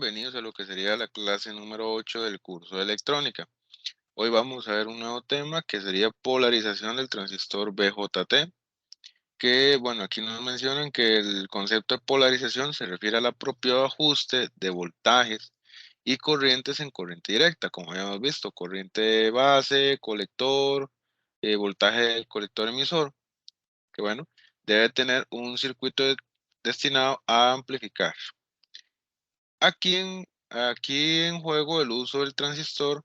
bienvenidos a lo que sería la clase número 8 del curso de electrónica. Hoy vamos a ver un nuevo tema que sería polarización del transistor BJT, que bueno, aquí nos mencionan que el concepto de polarización se refiere al apropiado ajuste de voltajes y corrientes en corriente directa, como habíamos visto, corriente base, colector, voltaje del colector emisor, que bueno, debe tener un circuito destinado a amplificar. Aquí en juego el uso del transistor,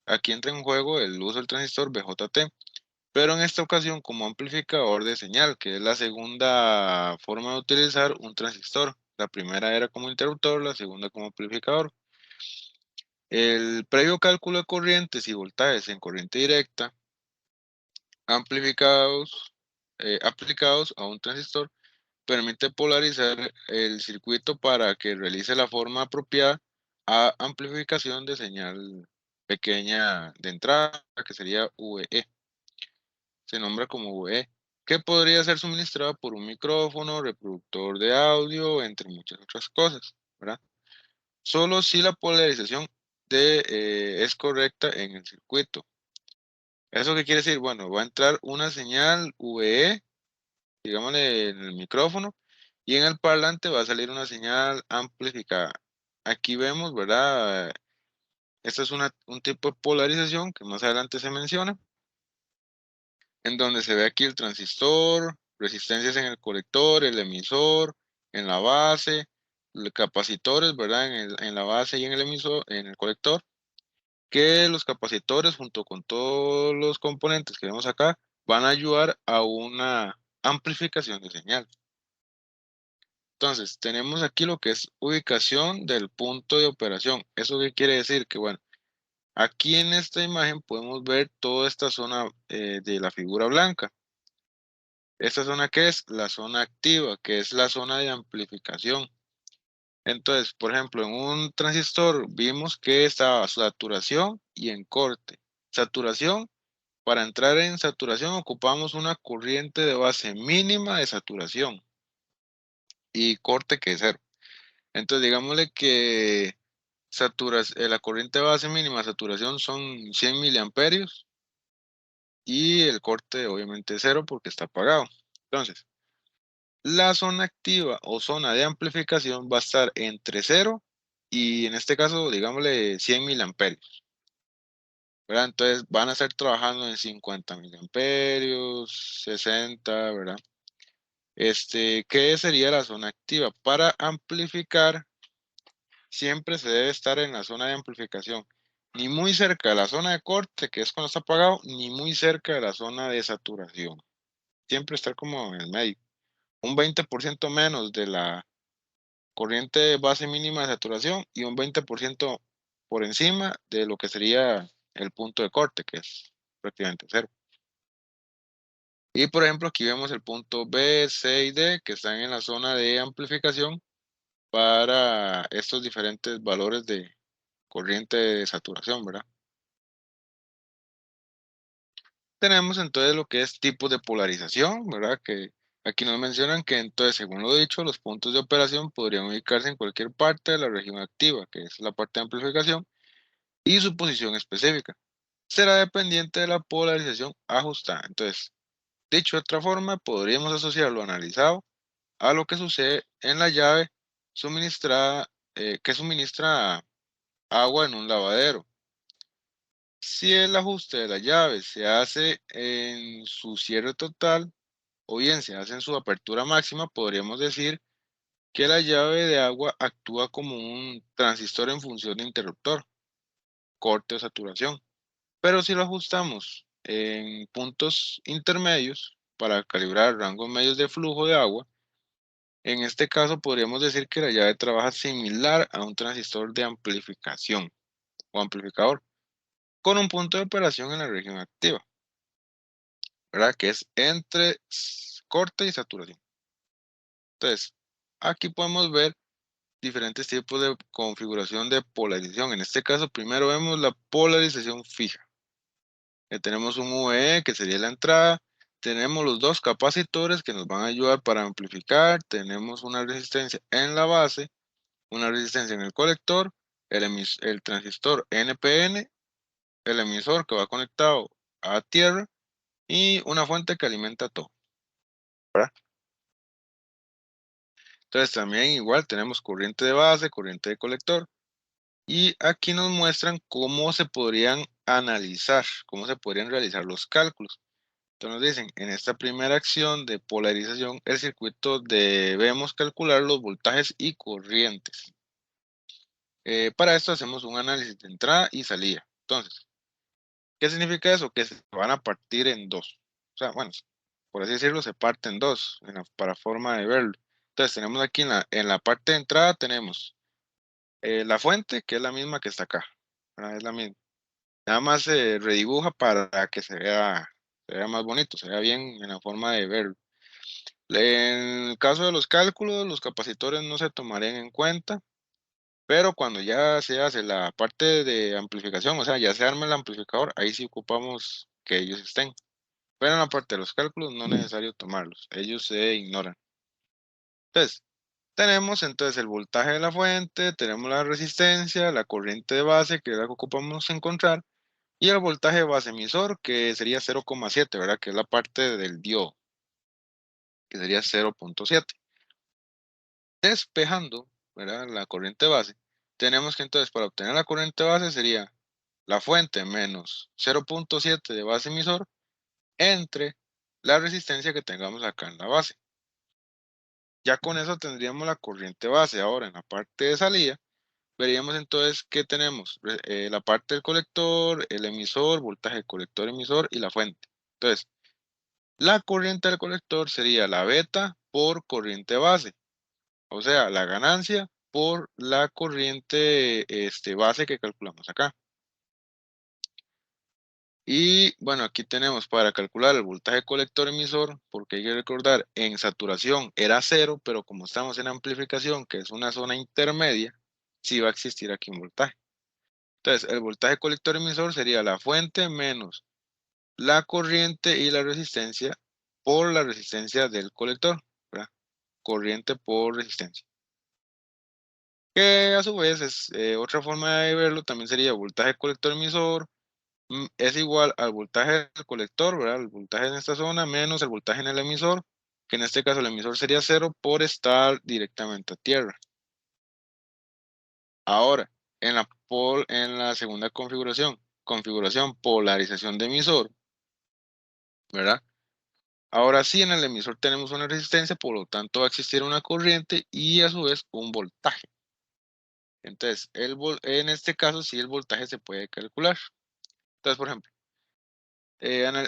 aquí entra en juego el uso del transistor BJT, pero en esta ocasión como amplificador de señal, que es la segunda forma de utilizar un transistor. La primera era como interruptor, la segunda como amplificador. El previo cálculo de corrientes y voltajes en corriente directa amplificados, aplicados a un transistor permite polarizar el circuito para que realice la forma apropiada a amplificación de señal pequeña de entrada, que sería VE. Se nombra como VE, que podría ser suministrada por un micrófono, reproductor de audio, entre muchas otras cosas, ¿verdad? Solo si la polarización es correcta en el circuito. ¿Eso qué quiere decir? Bueno, va a entrar una señal VE, digámosle en el micrófono, y en el parlante va a salir una señal amplificada. Aquí vemos, ¿verdad? Esta es un tipo de polarización que más adelante se menciona, en donde se ve aquí el transistor, resistencias en el colector, el emisor, en la base, capacitores, ¿verdad? En la base y en el emisor, en el colector, que los capacitores junto con todos los componentes que vemos acá van a ayudar a una amplificación de señal. Entonces, tenemos aquí lo que es ubicación del punto de operación. ¿Eso qué quiere decir? Que bueno, aquí en esta imagen podemos ver toda esta zona de la figura blanca. ¿Esta zona qué es? La zona activa, que es la zona de amplificación. Entonces, por ejemplo, en un transistor vimos que estaba saturación y en corte. Saturación, para entrar en saturación ocupamos una corriente de base mínima de saturación y corte que es cero. Entonces, digámosle que la corriente base mínima de saturación son 100 miliamperios y el corte obviamente es cero porque está apagado. Entonces, la zona activa o zona de amplificación va a estar entre 0 y en este caso, digámosle 100 miliamperios, ¿verdad? Entonces van a estar trabajando en 50 miliamperios, 60, ¿verdad? ¿Qué sería la zona activa? Para amplificar siempre se debe estar en la zona de amplificación, ni muy cerca de la zona de corte, que es cuando está apagado, ni muy cerca de la zona de saturación. Siempre estar como en el medio. Un 20% menos de la corriente base mínima de saturación y un 20% por encima de lo que sería el punto de corte, que es prácticamente cero. Y por ejemplo, aquí vemos el punto B, C y D, que están en la zona de amplificación para estos diferentes valores de corriente de saturación, ¿verdad? Tenemos entonces lo que es tipos de polarización, ¿verdad? Que aquí nos mencionan que entonces, según lo dicho, los puntos de operación podrían ubicarse en cualquier parte de la región activa, que es la parte de amplificación, y su posición específica. Será dependiente de la polarización ajustada. Entonces, dicho de otra forma, podríamos asociar lo analizado a lo que sucede en la llave suministrada, que suministra agua en un lavadero. Si el ajuste de la llave se hace en su cierre total o bien se hace en su apertura máxima, podríamos decir que la llave de agua actúa como un transistor en función de interruptor, corte o saturación. Pero si lo ajustamos en puntos intermedios para calibrar rangos medios de flujo de agua, en este caso podríamos decir que la llave trabaja similar a un transistor de amplificación o amplificador, con un punto de operación en la región activa, ¿verdad? Que es entre corte y saturación. Entonces, aquí podemos ver diferentes tipos de configuración de polarización. En este caso, primero vemos la polarización fija. Tenemos un VE que sería la entrada. Tenemos los dos capacitores que nos van a ayudar para amplificar. Tenemos una resistencia en la base una resistencia en el colector, el transistor NPN, el emisor que va conectado a tierra y una fuente que alimenta todo, ¿verdad? Entonces también igual tenemos corriente de base, corriente de colector. Y aquí nos muestran cómo se podrían analizar, cómo se podrían realizar los cálculos. Entonces nos dicen, en esta primera acción de polarización, el circuito debemos calcular los voltajes y corrientes. Para esto hacemos un análisis de entrada y salida. Entonces, ¿qué significa eso? Que se van a partir en dos. O sea, bueno, por así decirlo, se parte en dos, para forma de verlo. Entonces, tenemos aquí en la parte de entrada, tenemos la fuente, que es la misma que está acá. ¿Verdad? Es la misma. Nada más se redibuja para que se vea más bonito, se vea bien en la forma de verlo. En el caso de los cálculos, los capacitores no se tomarían en cuenta, pero cuando ya se hace la parte de amplificación, o sea, ya se arma el amplificador, ahí sí ocupamos que ellos estén. Pero en la parte de los cálculos no es necesario tomarlos, ellos se ignoran. Entonces, tenemos entonces el voltaje de la fuente, tenemos la resistencia, la corriente de base, que es la que ocupamos encontrar, y el voltaje base emisor, que sería 0,7, ¿verdad? Que es la parte del diodo, que sería 0,7. Despejando, ¿verdad? La corriente base, tenemos que entonces para obtener la corriente base sería la fuente menos 0,7 de base emisor entre la resistencia que tengamos acá en la base. Ya con eso tendríamos la corriente base. Ahora en la parte de salida, veríamos entonces que tenemos la parte del colector, el emisor, voltaje colector emisor y la fuente. Entonces, la corriente del colector sería la beta por corriente base, o sea, la ganancia por la corriente base que calculamos acá. Y bueno, aquí tenemos para calcular el voltaje colector emisor, porque hay que recordar, en saturación era cero, pero como estamos en amplificación, que es una zona intermedia, sí va a existir aquí un voltaje. Entonces, el voltaje colector emisor sería la fuente menos la corriente y la resistencia por la resistencia del colector, ¿verdad? Corriente por resistencia. Que a su vez es otra forma de verlo, también sería voltaje colector emisor, es igual al voltaje del colector, ¿verdad? El voltaje en esta zona menos el voltaje en el emisor, que en este caso el emisor sería cero por estar directamente a tierra. Ahora, en la segunda configuración polarización de emisor, ¿verdad? Ahora sí, en el emisor tenemos una resistencia, por lo tanto va a existir una corriente y a su vez un voltaje. Entonces, en este caso sí el voltaje se puede calcular. Entonces, por ejemplo,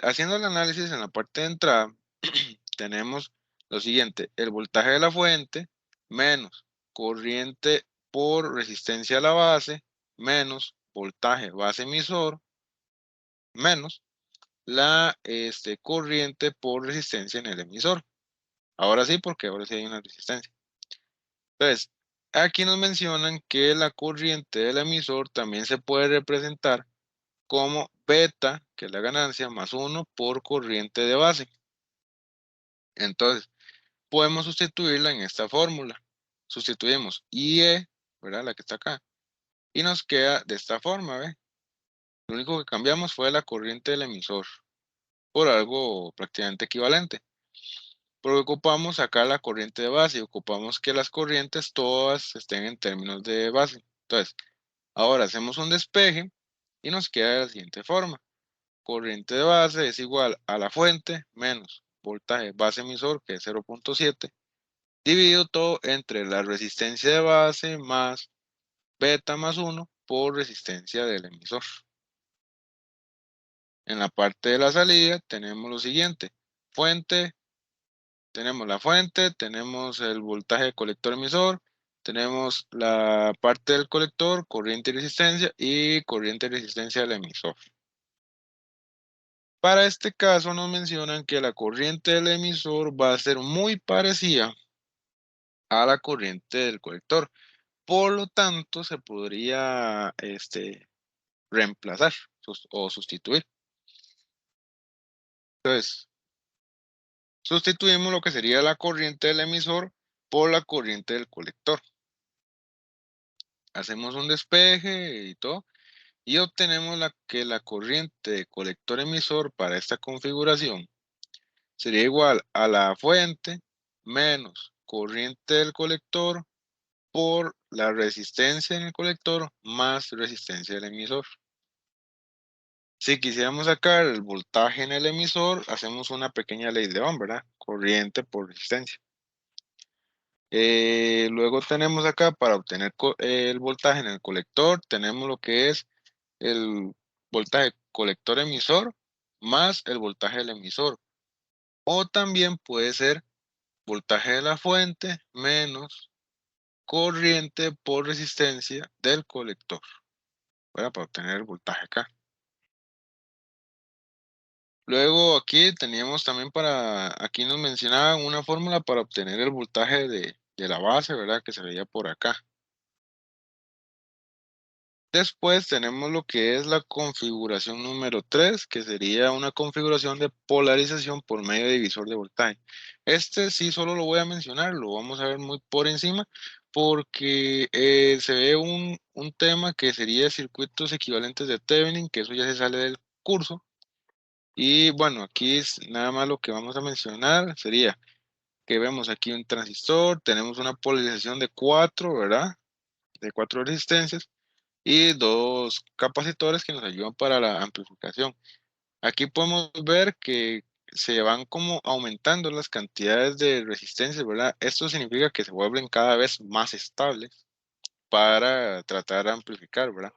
haciendo el análisis en la parte de entrada, tenemos lo siguiente, el voltaje de la fuente menos corriente por resistencia a la base menos voltaje base emisor menos la corriente por resistencia en el emisor. Ahora sí, porque ahora sí hay una resistencia. Entonces, aquí nos mencionan que la corriente del emisor también se puede representar como beta, que es la ganancia, más 1 por corriente de base. Entonces, podemos sustituirla en esta fórmula. Sustituimos IE, ¿verdad? La que está acá. Y nos queda de esta forma, ¿ve? Lo único que cambiamos fue la corriente del emisor por algo prácticamente equivalente. Pero ocupamos sacar la corriente de base y ocupamos que las corrientes todas estén en términos de base. Entonces, ahora hacemos un despeje y nos queda de la siguiente forma. Corriente de base es igual a la fuente menos voltaje base emisor, que es 0,7, dividido todo entre la resistencia de base más beta más 1 por resistencia del emisor. En la parte de la salida tenemos lo siguiente. Tenemos la fuente, tenemos el voltaje colector emisor, tenemos la parte del colector, corriente y resistencia, y corriente y resistencia del emisor. Para este caso nos mencionan que la corriente del emisor va a ser muy parecida a la corriente del colector. Por lo tanto, se podría reemplazar o sustituir. Entonces, sustituimos lo que sería la corriente del emisor por la corriente del colector. hacemos un despeje y todo, y obtenemos que la corriente de colector emisor para esta configuración sería igual a la fuente menos corriente del colector por la resistencia en el colector más resistencia del emisor. Si quisiéramos sacar el voltaje en el emisor, hacemos una pequeña ley de Ohm, ¿verdad? Corriente por resistencia. Luego tenemos acá para obtener el voltaje en el colector, tenemos lo que es el voltaje colector emisor más el voltaje del emisor. O también puede ser voltaje de la fuente menos corriente por resistencia del colector, ¿verdad? Para obtener el voltaje acá. Luego aquí teníamos también aquí nos mencionaban una fórmula para obtener el voltaje de la base, ¿verdad? Que se veía por acá. Después tenemos lo que es la configuración número 3, que sería una configuración de polarización por medio de divisor de voltaje. Este sí solo lo voy a mencionar, lo vamos a ver muy por encima, porque se ve un tema que sería circuitos equivalentes de Thevenin, que eso ya se sale del curso. Y bueno, aquí es nada más lo que vamos a mencionar, sería que vemos aquí un transistor, tenemos una polarización de 4, ¿verdad? De 4 resistencias y 2 capacitores que nos ayudan para la amplificación. Aquí podemos ver que se van como aumentando las cantidades de resistencias, ¿verdad? Esto significa que se vuelven cada vez más estables para tratar de amplificar, ¿verdad?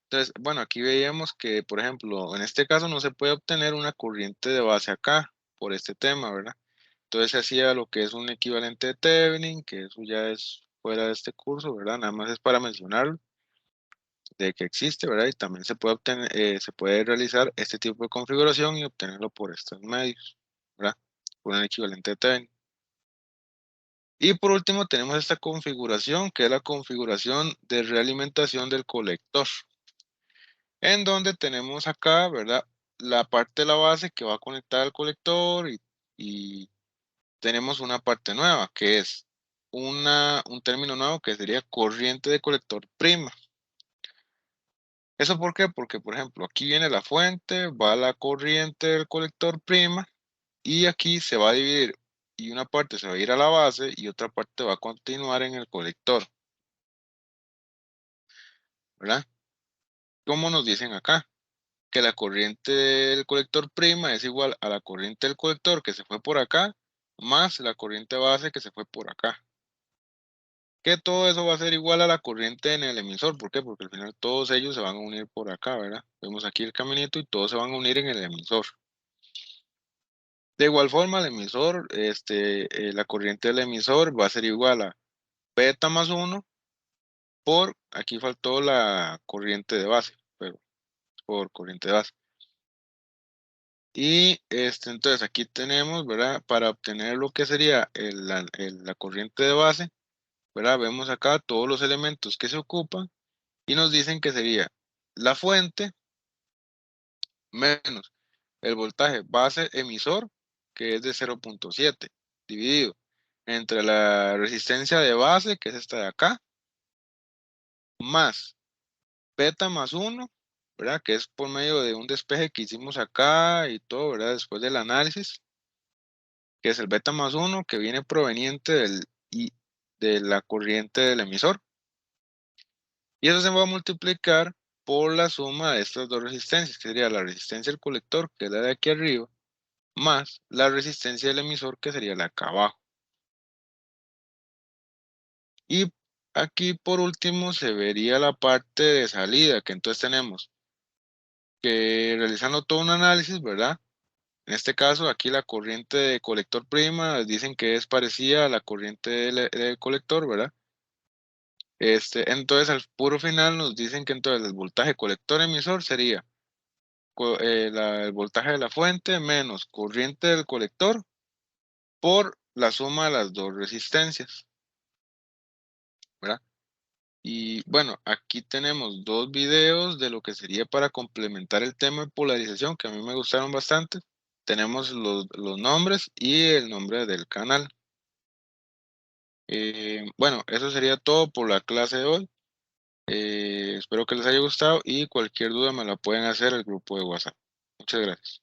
Entonces, bueno, aquí veíamos que, por ejemplo, en este caso no se puede obtener una corriente de base acá por este tema, ¿verdad? Entonces se hacía lo que es un equivalente de Thevenin, que eso ya es fuera de este curso, ¿verdad? Nada más es para mencionarlo, de que existe, ¿verdad? Y también se puede obtener, se puede realizar este tipo de configuración y obtenerlo por estos medios, ¿verdad? Por un equivalente de Thevenin. Y por último tenemos esta configuración, que es la configuración de realimentación del colector, en donde tenemos acá, ¿verdad? La parte de la base que va a conectar al colector y tenemos una parte nueva, que es un término nuevo que sería corriente de colector prima. ¿Eso por qué? Porque, por ejemplo, aquí viene la fuente, va la corriente del colector prima y aquí se va a dividir y una parte se va a ir a la base y otra parte va a continuar en el colector, ¿verdad? Como nos dicen acá, que la corriente del colector prima es igual a la corriente del colector que se fue por acá más la corriente base que se fue por acá. Que todo eso va a ser igual a la corriente en el emisor. ¿Por qué? Porque al final todos ellos se van a unir por acá, ¿verdad? Vemos aquí el caminito y todos se van a unir en el emisor. De igual forma, el emisor, la corriente del emisor va a ser igual a beta más 1 por, aquí faltó la corriente de base, pero por corriente de base. Y entonces aquí tenemos, ¿verdad? Para obtener lo que sería la corriente de base, ¿verdad? Vemos acá todos los elementos que se ocupan y nos dicen que sería la fuente menos el voltaje base emisor, que es de 0.7, dividido entre la resistencia de base, que es esta de acá, más beta más 1, ¿verdad? Que es por medio de un despeje que hicimos acá y todo, ¿verdad? Después del análisis, que es el beta más 1, que viene proveniente de la corriente del emisor. Y eso se va a multiplicar por la suma de estas dos resistencias, que sería la resistencia del colector, que es la de aquí arriba, más la resistencia del emisor, que sería la de acá abajo. Y aquí por último se vería la parte de salida, que entonces tenemos que realizando todo un análisis, ¿verdad? En este caso, aquí la corriente de colector prima dicen que es parecida a la corriente del colector, ¿verdad? Entonces al puro final nos dicen que entonces el voltaje colector emisor sería el voltaje de la fuente menos corriente del colector por la suma de las dos resistencias, ¿verdad? Y bueno, aquí tenemos dos videos de lo que sería para complementar el tema de polarización, que a mí me gustaron bastante. Tenemos los nombres y el nombre del canal. Bueno, eso sería todo por la clase de hoy. Espero que les haya gustado y cualquier duda me la pueden hacer al grupo de WhatsApp. Muchas gracias.